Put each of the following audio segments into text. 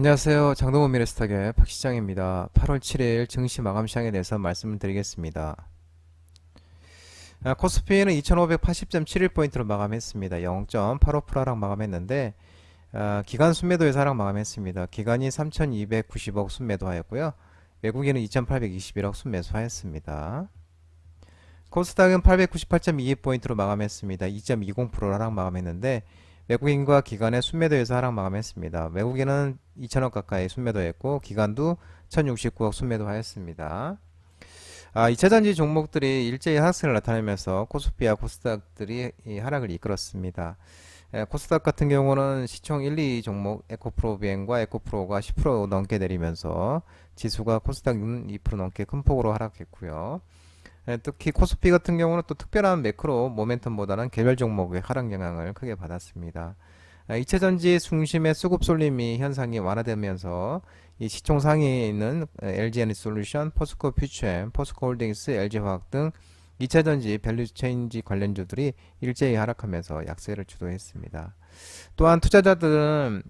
안녕하세요. 장동원 미래스탁의 박시장입니다. 8월 7일 증시 마감 시장에 대해서 말씀을 드리겠습니다. 코스피는 2580.71포인트로 마감했습니다. 0.85% 하락 마감했는데 기간 순매도에서 하락 마감했습니다. 기간이 3290억 순매도하였고요. 외국인은 2821억 순매수하였습니다. 코스닥은 898.22포인트로 마감했습니다. 2.20% 하락 마감했는데 외국인과 기관의 순매도에서 하락 마감했습니다. 외국인은 2천억 가까이 순매도했고 기관도 1069억 순매도하였습니다. 2차전지 종목들이 일제히 하락세를 나타내면서 코스피와 코스닥들이 이 하락을 이끌었습니다. 코스닥 같은 경우는 시총 1, 2 종목 에코프로 비행과 에코프로가 10% 넘게 내리면서 지수가 코스닥은 2% 넘게 큰 폭으로 하락했고요. 특히 코스피 같은 경우는 또 특별한 매크로 모멘텀보다는 개별 종목의 하락 영향을 크게 받았습니다. 2차전지 중심의 수급 쏠림이 현상이 완화되면서 이 시총 상위에 있는 LG에너지솔루션, 포스코 퓨처엠, 포스코 홀딩스, LG화학 등 2차전지 밸류체인지 관련주들이 일제히 하락하면서 약세를 주도했습니다. 또한 투자자들은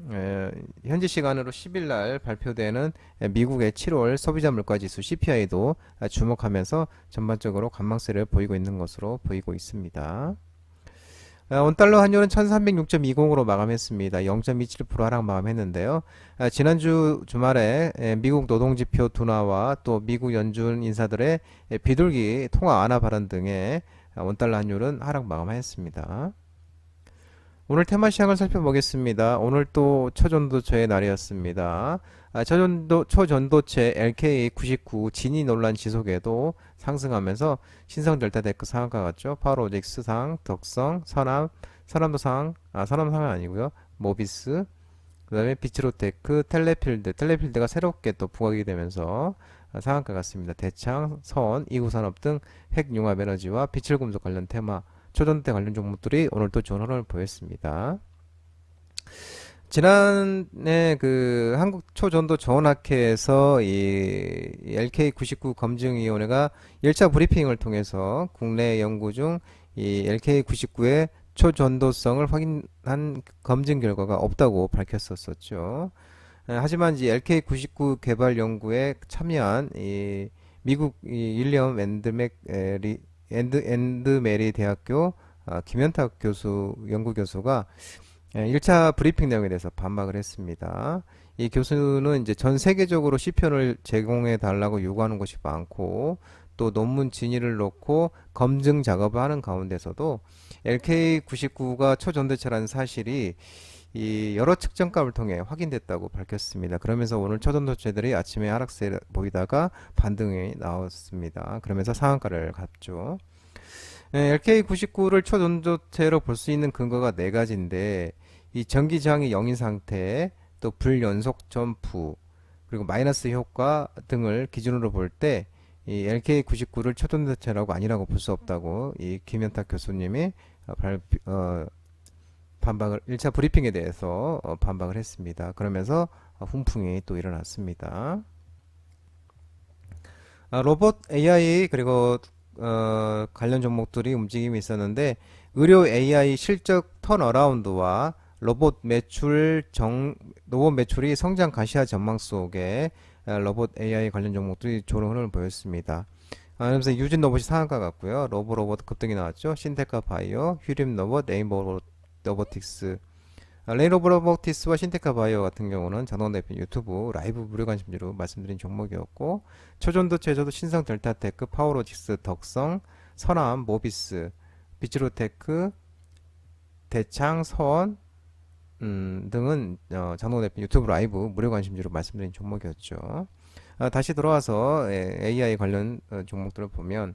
현지 시간으로 10일 날 발표되는 미국의 7월 소비자 물가지수 CPI도 주목하면서 전반적으로 관망세를 보이고 있는 것으로 보이고 있습니다. 원달러 환율은 1306.20으로 마감했습니다. 0.27% 하락 마감했는데요. 지난주 주말에 미국 노동지표 둔화와 또 미국 연준 인사들의 비둘기 통화 완화 발언 등의 원달러 환율은 하락 마감했습니다. 오늘 테마 시장을 살펴보겠습니다. 오늘 또 초전도체의 날이었습니다. 초전도체 LK99 진위 논란 지속에도 상승하면서 신성 델타 데크 상한가 같죠. 파워로직스 상, 덕성, 선암도 상, 선암상은 아니고요. 모비스, 그 다음에 비츠로테크, 텔레필드가 새롭게 또 부각이 되면서 상한가 같습니다. 대창, 선, 이구산업 등 핵융합 에너지와 비철금속 관련 테마 초전도체 관련 종목들이 오늘 또 좋은 흐름을 보였습니다. 지난해 그 한국 초전도 전학회에서 이 LK99 검증위원회가 1차 브리핑을 통해서 국내 연구 중 이 LK99의 초전도성을 확인한 검증 결과가 없다고 밝혔었죠. 하지만 이 LK99 개발 연구에 참여한 이 미국 윌리엄 앤드메리 대학교 김현탁 교수 연구 교수가 1차 브리핑 내용에 대해서 반박을 했습니다. 이 교수는 이제 전 세계적으로 시편을 제공해 달라고 요구하는 것이 많고 또 논문 진위를 놓고 검증 작업을 하는 가운데서도 LK99가 초전도체라는 사실이 이 여러 측정값을 통해 확인됐다고 밝혔습니다. 그러면서 오늘 초전도체들이 아침에 하락세 보이다가 반등이 나왔습니다. 그러면서 상한가를 갔죠. LK99를 초전도체로 볼 수 있는 근거가 네 가지인데 이 전기 저항이 0인 상태, 또 불연속 점프, 그리고 마이너스 효과 등을 기준으로 볼 때 이 LK99를 초전도체라고 아니라고 볼 수 없다고 이 김현탁 교수님이 반박을 1차 브리핑에 대해서 반박을 했습니다. 그러면서 훈풍이 또 일어났습니다. 로봇 AI 그리고 관련 종목들이 움직임이 있었는데 의료 AI 실적 턴어라운드와 로봇 매출이 성장 가시화 전망 속에 로봇 AI 관련 종목들이 좋은 흐름을 보였습니다. 그러면서 유진 로봇이 상한가 같고요. 로봇 급등이 나왔죠. 신테카 바이오, 휴림 로봇, 레인보우 로보틱스, 레인보우 로보틱스와 신테카 바이오 같은 경우는 장동 대표 유튜브 라이브 무료 관심주로 말씀드린 종목이었고 초전도체에서도 신성 델타테크, 파워로직스, 덕성, 선암, 모비스, 비츠로테크, 대창, 선 등은 장동 대표 유튜브 라이브 무료 관심주로 말씀드린 종목이었죠. 다시 돌아와서 AI 관련 종목들을 보면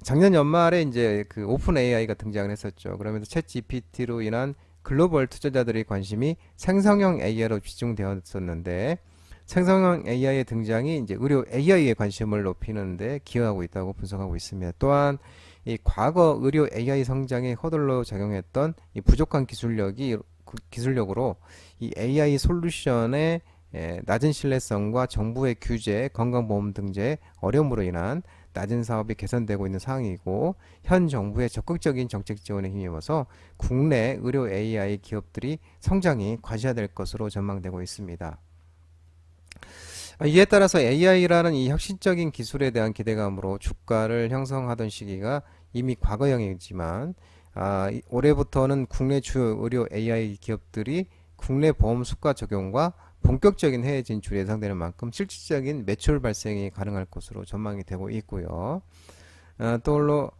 작년 연말에 이제 그 오픈 AI가 등장을 했었죠. 그러면서 챗 GPT로 인한 글로벌 투자자들의 관심이 생성형 AI로 집중되었었는데 생성형 AI의 등장이 이제 의료 AI의 관심을 높이는데 기여하고 있다고 분석하고 있습니다. 또한 이 과거 의료 AI 성장의 허들로 작용했던 이 부족한 기술력으로 이 AI 솔루션의 낮은 신뢰성과 정부의 규제, 건강보험 등재 어려움으로 인한 낮은 사업이 개선되고 있는 상황이고 현 정부의 적극적인 정책 지원에 힘입어서 국내 의료 AI 기업들이 성장이 과시화될 것으로 전망되고 있습니다. 이에 따라서 AI라는 이 혁신적인 기술에 대한 기대감으로 주가를 형성하던 시기가 이미 과거형이지만 올해부터는 국내 주요 의료 AI 기업들이 국내 보험 수가 적용과 본격적인 해외 진출이 예상되는 만큼 실질적인 매출 발생이 가능할 것으로 전망이 되고 있고요. 또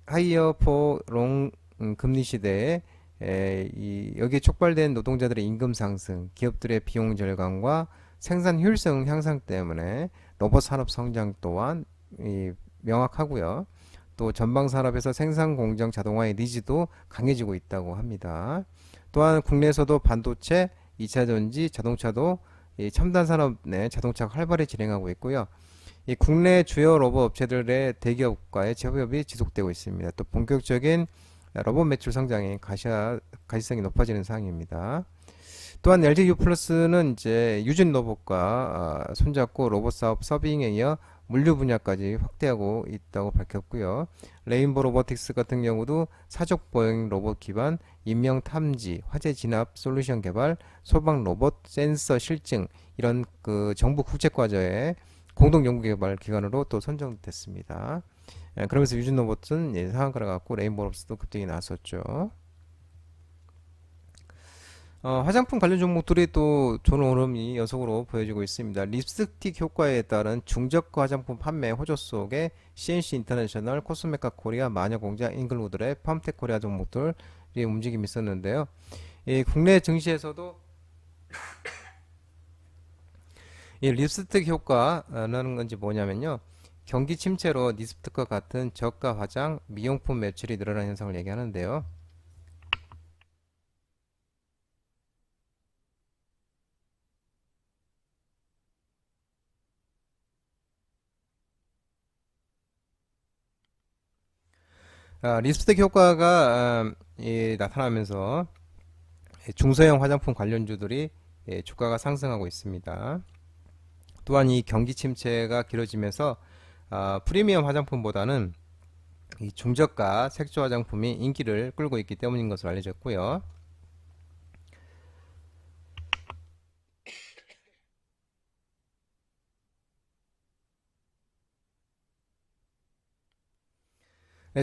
하이어 포롱 금리 시대에 여기에 촉발된 노동자들의 임금 상승, 기업들의 비용 절감과 생산 효율성 향상 때문에 로봇 산업 성장 또한 명확하고요. 또 전방 산업에서 생산 공정 자동화의 니즈도 강해지고 있다고 합니다. 또한 국내에서도 반도체, 2차 전지, 자동차도 첨단 산업 내 자동차가 활발히 진행하고 있고요. 이 국내 주요 로봇 업체들의 대기업과의 협업이 지속되고 있습니다. 또 본격적인 로봇 매출 성장이 가시성이 높아지는 상황입니다. 또한 LG U+는 이제 유진 로봇과 손잡고 로봇 사업 서빙에 이어 물류 분야까지 확대하고 있다고 밝혔고요. 레인보 로보틱스 같은 경우도 사족 보행 로봇 기반 인명 탐지, 화재 진압 솔루션 개발, 소방 로봇, 센서 실증 이런 그 정부 국제 과제의 공동 연구 개발 기관으로 또 선정됐습니다. 그러면서 유진 로봇은 상한가를 갖고 레인보 로봇도 급등이 나섰죠. 화장품 관련 종목들이 또 좋은 흐름이 연속으로 보여지고 있습니다. 립스틱 효과에 따른 중저가 화장품 판매 호조 속에 CNC 인터내셔널, 코스메카 코리아, 마녀공장, 잉글우드랩, 팜텍 코리아 종목들이 움직임이 있었는데요. 이 국내 증시에서도 이 립스틱 효과라는 건지 뭐냐면요. 경기 침체로 립스틱과 같은 저가 화장, 미용품 매출이 늘어나는 현상을 얘기하는데요. 립스틱 효과가 나타나면서 중소형 화장품 관련주들이 주가가 상승하고 있습니다. 또한 이 경기 침체가 길어지면서 프리미엄 화장품보다는 이 중저가 색조 화장품이 인기를 끌고 있기 때문인 것으로 알려졌고요.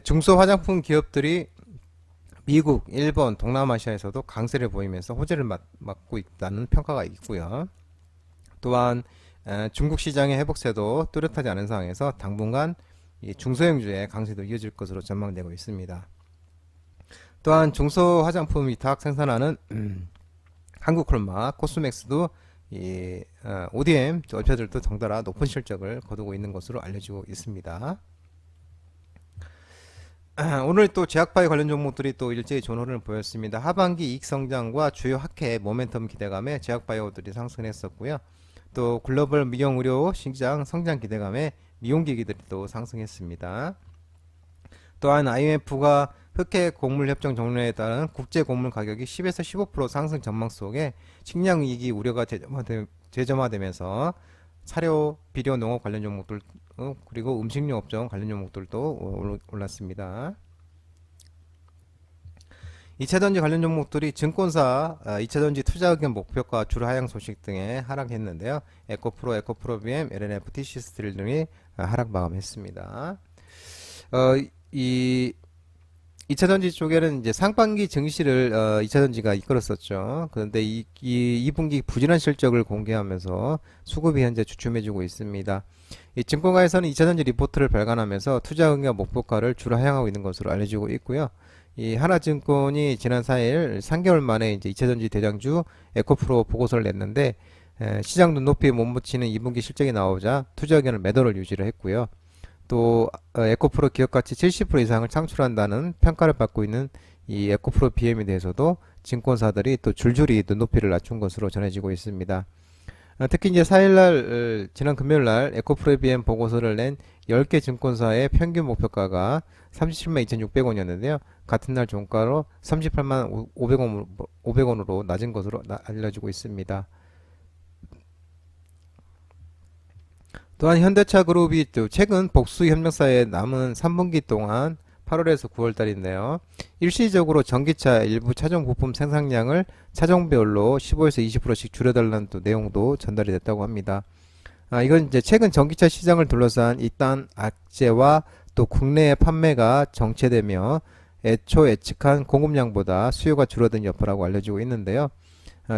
중소 화장품 기업들이 미국, 일본, 동남아시아에서도 강세를 보이면서 호재를 맞고 있다는 평가가 있고요. 또한 중국 시장의 회복세도 뚜렷하지 않은 상황에서 당분간 이 중소형주의 강세도 이어질 것으로 전망되고 있습니다. 또한 중소 화장품 위탁 생산하는 한국콜마, 코스맥스도 ODM 업체들도 덩달아 높은 실적을 거두고 있는 것으로 알려지고 있습니다. 오늘 또 제약바이오 관련 종목들이 또 일제히 좋은 흐름을 보였습니다. 하반기 이익 성장과 주요 학회 모멘텀 기대감에 제약바이오들이 상승했었고요. 또 글로벌 미용 의료 시장 성장 기대감에 미용기기들이 또 상승했습니다. 또한 IMF가 흑해 곡물 협정 종료에 따른 국제 곡물 가격이 10에서 15% 상승 전망 속에 식량 위기 우려가 재점화되면서 사료, 비료, 농업 관련 종목들 그리고 음식료 업종 관련 종목들도 올랐습니다. 2차전지 관련 종목들이 증권사 2차전지 투자 의견 목표가 주로 하향 소식 등에 하락했는데요. 에코프로, 에코프로비엠, LNF, TC스틸 등이 하락 마감했습니다. 이 2차전지 쪽에는 이제 상반기 증시를 2차전지가 이끌었었죠. 그런데 2분기 부진한 실적을 공개하면서 수급이 현재 주춤해지고 있습니다. 이 증권가에서는 2차전지 리포트를 발간하면서 투자 의견 목표가를 주로 하향하고 있는 것으로 알려지고 있고요. 이 하나증권이 지난 4일 3개월 만에 이제 2차전지 대장주 에코프로 보고서를 냈는데 시장 눈높이에 못 미치는 2분기 실적이 나오자 투자 의견을 매도를 유지를 했고요. 또 에코프로 기업가치 70% 이상을 창출한다는 평가를 받고 있는 이 에코프로 BM에 대해서도 증권사들이 또 줄줄이 눈높이를 낮춘 것으로 전해지고 있습니다. 특히 이제 4일날 지난 금요일날 에코프로 BM 보고서를 낸 10개 증권사의 평균 목표가가 37만 2,600원이었는데요. 같은 날 종가로 38만 500원으로 낮은 것으로 알려지고 있습니다. 또한 현대차 그룹이 또 최근 복수 협력사에 남은 3분기 동안 8월에서 9월달인데요. 일시적으로 전기차 일부 차종 부품 생산량을 차종별로 15에서 20%씩 줄여달라는 또 내용도 전달이 됐다고 합니다. 이건 이제 최근 전기차 시장을 둘러싼 이딴 악재와 또 국내의 판매가 정체되며 애초 예측한 공급량보다 수요가 줄어든 여파라고 알려지고 있는데요.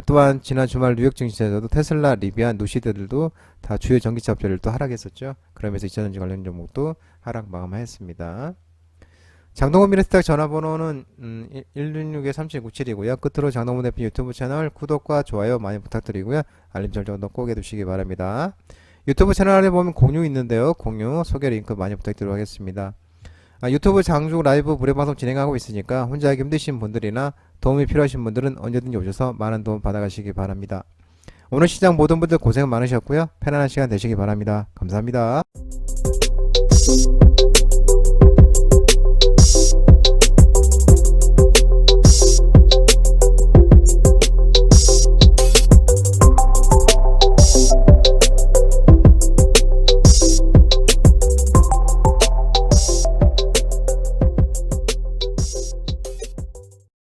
또한 지난 주말 뉴욕 증시에서도 테슬라, 리비안, 누시드들도 다 주요 전기차 업체를 또 하락했었죠. 그러면서 2차전지 관련 종목도 하락 마감하였습니다. 장동건 미래스탁 전화번호는 166-3797이고요. 끝으로 장동건 대표 유튜브 채널 구독과 좋아요 많이 부탁드리고요. 알림 설정도 꼭 해두시기 바랍니다. 유튜브 채널에 보면 공유 있는데요. 공유 소개 링크 많이 부탁드리도록 하겠습니다. 유튜브 장중 라이브 무료방송 진행하고 있으니까 혼자 하기 힘드신 분들이나 도움이 필요하신 분들은 언제든지 오셔서 많은 도움 받아가시기 바랍니다. 오늘 시장 모든 분들 고생 많으셨고요. 편안한 시간 되시기 바랍니다. 감사합니다.